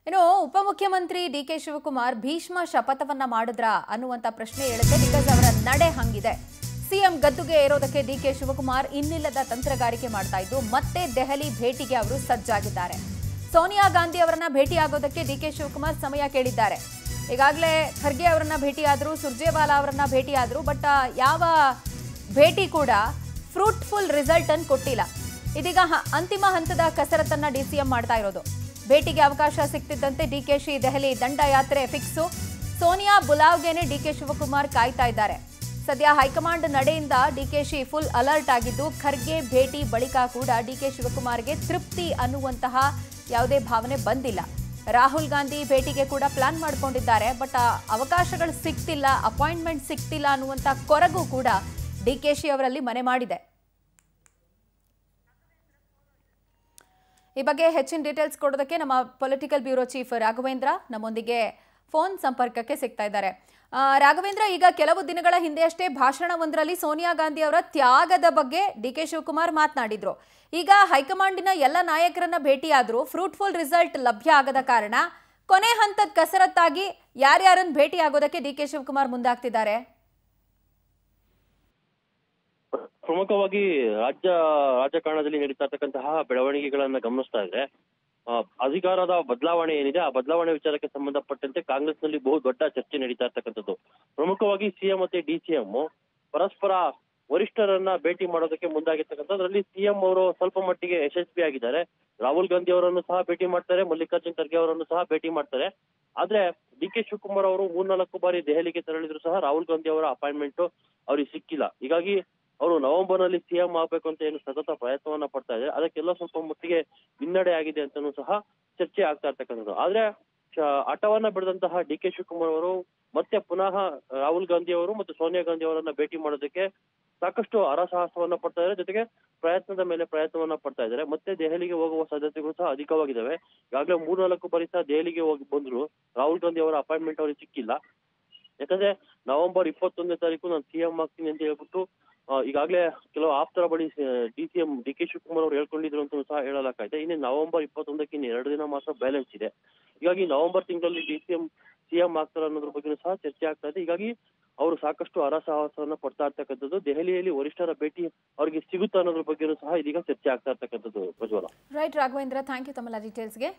ಇನ್ನು ಉಪಮುಖ್ಯಮಂತ್ರಿ ಡಿ.ಕೆ. ಶಿವಕುಮಾರ್ ಭೀಷ್ಮ ಶಪಥವನ್ನ ಮಾಡಿದ್ರ ಅನ್ನುವಂತ ಪ್ರಶ್ನೆ ಹೇಳುತ್ತೆ. ಬಿಕಾಸ್ ಅವರ ನಡೆ ಹಂಗಿದೆ. ಸಿಎಂ ಗದ್ದುಗೆ ಏರೋದಕ್ಕೆ ಡಿ.ಕೆ. ಶಿವಕುಮಾರ್ ಇನ್ನಿಲ್ಲದ ತಂತ್ರಗಾರಿಕೆ ಮಾಡ್ತಾ ಇದ್ದು ಮತ್ತೆ ದೆಹಲಿ ಭೇಟಿಗೆ ಅವರು ಸಜ್ಜಾಗಿದ್ದಾರೆ. ಸೋನಿಯಾ ಗಾಂಧಿ ಅವರನ್ನ ಭೇಟಿಯಾಗೋದಕ್ಕೆ ಡಿ.ಕೆ. ಶಿವಕುಮಾರ್ ಸಮಯ ಕೇಳಿದ್ದಾರೆ. ಈಗಾಗಲೇ ಖರ್ಗೆ ಅವರನ್ನ ಭೇಟಿಯಾದ್ರು, ಸುರ್ಜೇವಾಲಾ ಅವರನ್ನ ಭೇಟಿಯಾದ್ರು. ಬಟ್ ಯಾವ ಭೇಟಿ ಕೂಡ ಫ್ರೂಟ್ಫುಲ್ ರಿಸಲ್ಟ್ ಅನ್ನು ಕೊಟ್ಟಿಲ್ಲ. ಇದೀಗ ಅಂತಿಮ ಹಂತದ ಕಸರತ್ತನ್ನ ಡಿಸಿಎಂ ಮಾಡ್ತಾ ಇರೋದು. ಭೇಟಿಗೆ ಅವಕಾಶ ಸಿಗ್ತಿದ್ದಂತೆ ಡಿಕೆಶಿ ದೆಹಲಿ ದಂಡಯಾತ್ರೆ ಫಿಕ್ಸು. ಸೋನಿಯಾ ಬುಲಾವ್ಗೆನೆ ಡಿಕೆ ಶಿವಕುಮಾರ್ ಕಾಯ್ತಾ ಇದ್ದಾರೆ. ಸದ್ಯ ಹೈಕಮಾಂಡ್ ನಡೆಯಿಂದ ಡಿಕೆಶಿ ಫುಲ್ ಅಲರ್ಟ್ ಆಗಿದ್ದು, ಖರ್ಗೆ ಭೇಟಿ ಬಳಿಕ ಕೂಡ ಡಿಕೆ ಶಿವಕುಮಾರ್ಗೆ ತೃಪ್ತಿ ಅನ್ನುವಂತಹ ಯಾವುದೇ ಭಾವನೆ ಬಂದಿಲ್ಲ. ರಾಹುಲ್ ಗಾಂಧಿ ಭೇಟಿಗೆ ಕೂಡ ಪ್ಲಾನ್ ಮಾಡ್ಕೊಂಡಿದ್ದಾರೆ. ಬಟ್ ಅವಕಾಶಗಳು ಸಿಗ್ತಿಲ್ಲ, ಅಪಾಯಿಂಟ್ಮೆಂಟ್ ಸಿಗ್ತಿಲ್ಲ ಅನ್ನುವಂಥ ಕೊರಗು ಕೂಡ ಡಿಕೆಶಿ ಅವರಲ್ಲಿ ಮನೆ ಮಾಡಿದೆ. ಈ ಬಗ್ಗೆ ಹೆಚ್ಚಿನ ಡೀಟೇಲ್ಸ್ ಕೊಡೋದಕ್ಕೆ ನಮ್ಮ ಪೊಲಿಟಿಕಲ್ ಬ್ಯೂರೋ ಚೀಫ್ ರಾಘವೇಂದ್ರ ನಮ್ಮೊಂದಿಗೆ ಫೋನ್ ಸಂಪರ್ಕಕ್ಕೆ ಸಿಗ್ತಾ ಇದ್ದಾರೆ. ರಾಘವೇಂದ್ರ, ಈಗ ಕೆಲವು ದಿನಗಳ ಹಿಂದೆಯಷ್ಟೇ ಭಾಷಣವೊಂದರಲ್ಲಿ ಸೋನಿಯಾ ಗಾಂಧಿ ಅವರ ತ್ಯಾಗದ ಬಗ್ಗೆ ಡಿಕೆ ಶಿವಕುಮಾರ್ ಮಾತನಾಡಿದ್ರು. ಈಗ ಹೈಕಮಾಂಡಿನ ಎಲ್ಲ ನಾಯಕರನ್ನ ಭೇಟಿಯಾದ್ರು, ಫ್ರೂಟ್ಫುಲ್ ರಿಸಲ್ಟ್ ಲಭ್ಯ ಆಗದ ಕಾರಣ ಕೊನೆ ಹಂತದ ಕಸರತ್ತಾಗಿ ಯಾರ್ಯಾರನ್ನ ಭೇಟಿ ಆಗೋದಕ್ಕೆ ಡಿಕೆ ಶಿವಕುಮಾರ್ ಮುಂದಾಗ್ತಿದ್ದಾರೆ? ಪ್ರಮುಖವಾಗಿ ರಾಜಕಾರಣದಲ್ಲಿ ನಡೀತಾ ಇರ್ತಕ್ಕಂತಹ ಬೆಳವಣಿಗೆಗಳನ್ನ ಗಮನಿಸ್ತಾ ಇದ್ರೆ, ಅಧಿಕಾರದ ಬದಲಾವಣೆ ಏನಿದೆ ಆ ಬದಲಾವಣೆ ವಿಚಾರಕ್ಕೆ ಸಂಬಂಧಪಟ್ಟಂತೆ ಕಾಂಗ್ರೆಸ್ನಲ್ಲಿ ಬಹು ದೊಡ್ಡ ಚರ್ಚೆ ನಡೀತಾ ಇರ್ತಕ್ಕಂಥದ್ದು. ಪ್ರಮುಖವಾಗಿ ಸಿಎಂ ಮತ್ತೆ ಡಿಸಿಎಂ ಪರಸ್ಪರ ವರಿಷ್ಠರನ್ನ ಭೇಟಿ ಮಾಡೋದಕ್ಕೆ ಮುಂದಾಗಿರ್ತಕ್ಕಂಥದ್ರಲ್ಲಿ ಸಿಎಂ ಅವರು ಸ್ವಲ್ಪ ಮಟ್ಟಿಗೆ ಯಶಸ್ವಿಯಾಗಿದ್ದಾರೆ. ರಾಹುಲ್ ಗಾಂಧಿ ಅವರನ್ನು ಸಹ ಭೇಟಿ ಮಾಡ್ತಾರೆ, ಮಲ್ಲಿಕಾರ್ಜುನ್ ಖರ್ಗೆ ಅವರನ್ನು ಸಹ ಭೇಟಿ ಮಾಡ್ತಾರೆ. ಆದ್ರೆ ಡಿ.ಕೆ. ಶಿವಕುಮಾರ್ ಅವರು 3-4 ಬಾರಿ ದೆಹಲಿಗೆ ತೆರಳಿದ್ರು ಸಹ ರಾಹುಲ್ ಗಾಂಧಿ ಅವರ ಅಪಾಯಿಂಟ್ಮೆಂಟ್ ಅವ್ರಿಗೆ ಸಿಕ್ಕಿಲ್ಲ. ಹೀಗಾಗಿ ಅವರು ನವೆಂಬರ್ ನಲ್ಲಿ ಸಿಎಂ ಆಗ್ಬೇಕು ಅಂತ ಏನು ಸತತ ಪ್ರಯತ್ನವನ್ನ ಪಡ್ತಾ ಇದ್ದಾರೆ. ಅದಕ್ಕೆಲ್ಲ ಸ್ವಲ್ಪ ಮಟ್ಟಿಗೆ ಹಿನ್ನಡೆ ಆಗಿದೆ ಅಂತಾನೂ ಸಹ ಚರ್ಚೆ ಆಗ್ತಾ ಇರ್ತಕ್ಕಂಥದ್ದು. ಆದ್ರೆ ಹಠವನ್ನ ಬಿಡದಂತಹ ಡಿ.ಕೆ. ಶಿವಕುಮಾರ್ ಅವರು ಮತ್ತೆ ಪುನಃ ರಾಹುಲ್ ಗಾಂಧಿ ಅವರು ಮತ್ತು ಸೋನಿಯಾ ಗಾಂಧಿ ಅವರನ್ನ ಭೇಟಿ ಮಾಡೋದಕ್ಕೆ ಸಾಕಷ್ಟು ಹರಸಾಹಸವನ್ನ ಪಡ್ತಾ ಇದ್ದಾರೆ. ಜೊತೆಗೆ ಪ್ರಯತ್ನದ ಮೇಲೆ ಪ್ರಯತ್ನವನ್ನ ಪಡ್ತಾ ಇದ್ದಾರೆ. ಮತ್ತೆ ದೆಹಲಿಗೆ ಹೋಗುವ ಸಾಧ್ಯತೆಗಳು ಸಹ ಅಧಿಕವಾಗಿದ್ದಾವೆ. ಈಗಾಗಲೇ 3-4 ಬಾರಿ ಸಹ ದೆಹಲಿಗೆ ಹೋಗಿ ಬಂದ್ರು, ರಾಹುಲ್ ಗಾಂಧಿ ಅವರ ಅಪಾಯಿಂಟ್ಮೆಂಟ್ ಅವ್ರಿಗೆ ಸಿಕ್ಕಿಲ್ಲ. ಯಾಕಂದ್ರೆ ನವೆಂಬರ್ 21ನೇ ತಾರೀಕು ನಾನು ಸಿಎಂ ಆಗ್ತೀನಿ ಅಂತ ಹೇಳ್ಬಿಟ್ಟು ಈಗಾಗಲೇ ಕೆಲವು ಆಪ್ತರ ಬಳಿ ಡಿಸಿಎಂ ಡಿ.ಕೆ. ಶಿವಕುಮಾರ್ ಅವರು ಹೇಳ್ಕೊಂಡಿದ್ರು ಅಂತ ಸಹ ಹೇಳಲಾಗ್ತಾ. ಇನ್ನು ನವೆಂಬರ್ 21ಕ್ಕೆ 2 ದಿನ ಮಾತ್ರ ಬ್ಯಾಲೆನ್ಸ್ ಇದೆ. ಹೀಗಾಗಿ ನವೆಂಬರ್ ತಿಂಗಳಲ್ಲಿ ಸಿಎಂ ಆಗ್ತಾರೆ ಅನ್ನೋದ್ರ ಬಗ್ಗೆ ಸಹ ಚರ್ಚೆ ಆಗ್ತಾ ಇದೆ. ಹೀಗಾಗಿ ಅವರು ಸಾಕಷ್ಟು ಹರಸಾಹಸವನ್ನ ಪಡ್ತಾ ಇರ್ತಕ್ಕಂಥದ್ದು. ದೆಹಲಿಯಲ್ಲಿ ವರಿಷ್ಠರ ಭೇಟಿ ಅವರಿಗೆ ಸಿಗುತ್ತಾ ಅನ್ನೋದ್ರ ಬಗ್ಗೆ ಸಹ ಇದೀಗ ಚರ್ಚೆ ಆಗ್ತಾ ಇರ್ತಕ್ಕಂಥದ್ದು. ಪ್ರಜ್ವಲ. ರೈಟ್ ರಾಘವೇಂದ್ರ, ಥ್ಯಾಂಕ್ ಯು ತಮ್ಮ ಡೀಟೇಲ್ಸ್ಗೆ.